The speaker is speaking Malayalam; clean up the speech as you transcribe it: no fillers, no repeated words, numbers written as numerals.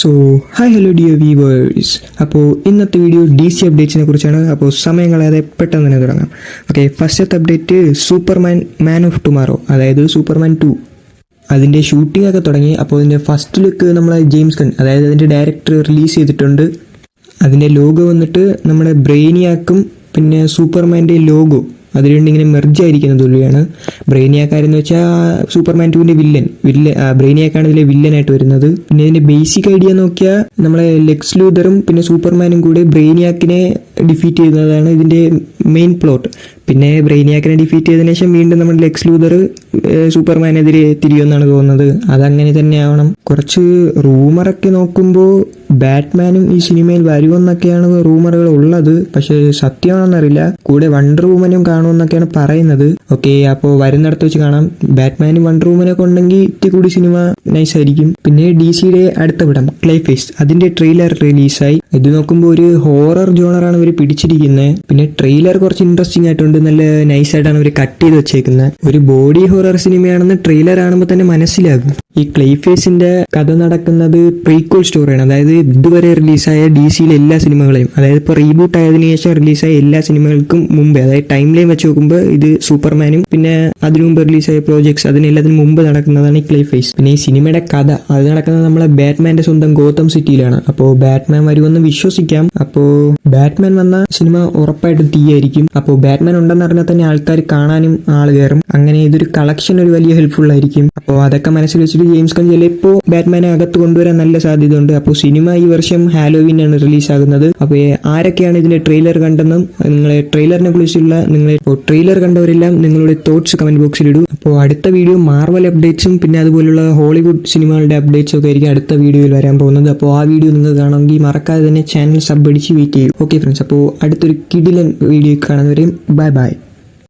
So hi hello dear viewers. അപ്പോൾ ഇന്നത്തെ വീഡിയോ DC അപ്ഡേറ്റ്സിനെ കുറിച്ചാണ്. അപ്പോൾ സമയം കളയാതെ പെട്ടെന്ന് തന്നെ തുടങ്ങാം. ഓക്കെ, ഫസ്റ്റത്തെ അപ്ഡേറ്റ് മാൻ ഓഫ് ടുമാറോ, അതായത് സൂപ്പർമാൻ 2 അതിൻ്റെ ഷൂട്ടിംഗ് ഒക്കെ തുടങ്ങി. അപ്പോൾ അതിൻ്റെ ഫസ്റ്റ് ലുക്ക് നമ്മളെ ജെയിംസ് ഗൺ, അതായത് അതിൻ്റെ ഡയറക്ടർ റിലീസ് ചെയ്തിട്ടുണ്ട്. അതിൻ്റെ ലോഗോ വന്നിട്ട് നമ്മുടെ ബ്രെയിനിയാക്കും പിന്നെ സൂപ്പർമാൻ്റെ ലോഗോ അത് രണ്ടും ഇങ്ങനെ മെർജായിരിക്കുന്നത് പോലെയാണ്. ബ്രെയിനിയാക്കാരെന്ന് വെച്ചാൽ സൂപ്പർമാൻ 2ൻ്റെ ബ്രെയിനിയാക്കാണ് ഇതിലെ വില്ലനായിട്ട് വരുന്നത്. പിന്നെ ഇതിൻ്റെ ബേസിക് ഐഡിയ നോക്കിയാൽ നമ്മളെ ലെക്സ് ലൂതറും പിന്നെ സൂപ്പർമാനും കൂടി ബ്രെയിനിയാക്കിനെ ഡിഫീറ്റ് ചെയ്യുന്നതാണ് ഇതിൻ്റെ മെയിൻ പ്ലോട്ട്. പിന്നെ ബ്രെയിനിയാക്കിനെ ഡിഫീറ്റ് ചെയ്തതിനു ശേഷം വീണ്ടും നമ്മുടെ ലെക്സ് ലൂതർ സൂപ്പർമാനെതിരെ തിരിയുമെന്നാണ് തോന്നുന്നത്. അതങ്ങനെ തന്നെ ആവണം. കുറച്ച് റൂമറൊക്കെ നോക്കുമ്പോൾ ബാറ്റ്മാനും ഈ സിനിമയിൽ വരുമെന്നൊക്കെയാണ് റൂമറുകൾ ഉള്ളത്. പക്ഷെ സത്യമാണെന്നറിയില്ല. കൂടെ വണ്ടർ വുമനും കാണുമെന്നൊക്കെയാണ് പറയുന്നത്. ഓക്കെ, അപ്പോൾ വരുന്നിടത്ത് വെച്ച് കാണാം. ബാറ്റ്മാനും വണ്ടർ വുമനൊക്കെ ഉണ്ടെങ്കിൽ ഇത്തി കൂടി സിനിമ നൈസ് ആയിരിക്കും. പിന്നെ DCയുടെ അടുത്ത പടം ക്ലൈഫേസ്, അതിന്റെ ട്രെയിലർ റിലീസായി. ഇത് നോക്കുമ്പോൾ ഒരു ഹോറർ ജോണറാണ് ഇവർ പിടിച്ചിരിക്കുന്നത്. പിന്നെ ട്രെയിലർ കുറച്ച് ഇൻട്രസ്റ്റിംഗ് ആയിട്ടുണ്ട്. നല്ല നൈസായിട്ടാണ് അവർ കട്ട് ചെയ്ത് വെച്ചേക്കുന്നത്. ഒരു ബോഡി ഹൊറർ സിനിമയാണെന്ന് ട്രെയിലർ കാണുമ്പോൾ തന്നെ മനസ്സിലാകും. ഈ ക്ലൈഫേസിന്റെ കഥ നടക്കുന്നത് പ്രീക്വൽ സ്റ്റോറിയാണ്. അതായത് ഇതുവരെ റിലീസായ DCയിലെ എല്ലാ സിനിമകളെയും, അതായത് ഇപ്പോൾ റീബൂട്ട് ആയതിനു ശേഷം റിലീസായ എല്ലാ സിനിമകൾക്കും മുമ്പേ, അതായത് ടൈം ലൈൻ വെച്ച് നോക്കുമ്പോൾ ഇത് സൂപ്പർമാനും പിന്നെ അതിനു മുമ്പ് റിലീസായ പ്രോജക്ട്സ് അതിനെല്ലാത്തിനും മുമ്പ് നടക്കുന്നതാണ് ഈ ക്ലൈഫേസ്. പിന്നെ ഈ സിനിമയുടെ കഥ അത് നടക്കുന്നത് നമ്മളെ ബാറ്റ്മാന്റെ സ്വന്തം ഗോതം സിറ്റിയിലാണ്. അപ്പോൾ ബാറ്റ്മാൻ വരുമെന്ന് വിശ്വസിക്കാം. അപ്പോൾ ബാറ്റ്മാൻ വന്ന സിനിമ ഉറപ്പായിട്ട് തീയായിരിക്കും. അപ്പോൾ ബാറ്റ്മാൻ ഉണ്ടെന്ന് അറിഞ്ഞാൽ തന്നെ ആൾക്കാർ കാണാനും ആൾ കയറും. അങ്ങനെ ഇതൊരു കളക്ഷൻ ഒരു വലിയ ഹെൽപ്ഫുൾ ആയിരിക്കും. അപ്പോൾ അതൊക്കെ മനസ്സിൽ വെച്ചിട്ട് ജെയിംസ് ഗൺ ചിലപ്പോൾ ബാറ്റ്മാനെ അകത്ത് കൊണ്ടുവരാൻ നല്ല സാധ്യത ഉണ്ട്. അപ്പോൾ സിനിമ ഈ വർഷം ഹാലോവിനാണ് റിലീസാകുന്നത്. അപ്പോൾ ആരൊക്കെയാണ് ഇതിന്റെ ട്രെയിലർ കണ്ടെന്നും ട്രെയിലറിനെ കുറിച്ചുള്ള ട്രെയിലർ കണ്ടവരെല്ലാം നിങ്ങളുടെ തോട്ട്സ് കമന്റ് ബോക്സിൽ ഇടൂ. അപ്പോൾ അടുത്ത വീഡിയോ മാർവൽ അപ്ഡേറ്റ്സും പിന്നെ അതുപോലുള്ള ഹോളിവുഡ് സിനിമകളുടെ അപ്ഡേറ്റ്സും ഒക്കെ ആയിരിക്കും അടുത്ത വീഡിയോയിൽ വരാൻ പോകുന്നത്. അപ്പോൾ ആ വീഡിയോ നിങ്ങൾക്ക് കാണണമെങ്കിൽ മറക്കാതെ തന്നെ ചാനൽ സബ് അടിച്ച് വെയിറ്റ് ചെയ്യും. ഓക്കെ ഫ്രണ്ട്സ്, അപ്പോൾ അടുത്തൊരു കിടിലൻ വീഡിയോ കാണുന്നവരെയും ബൈ ബൈ.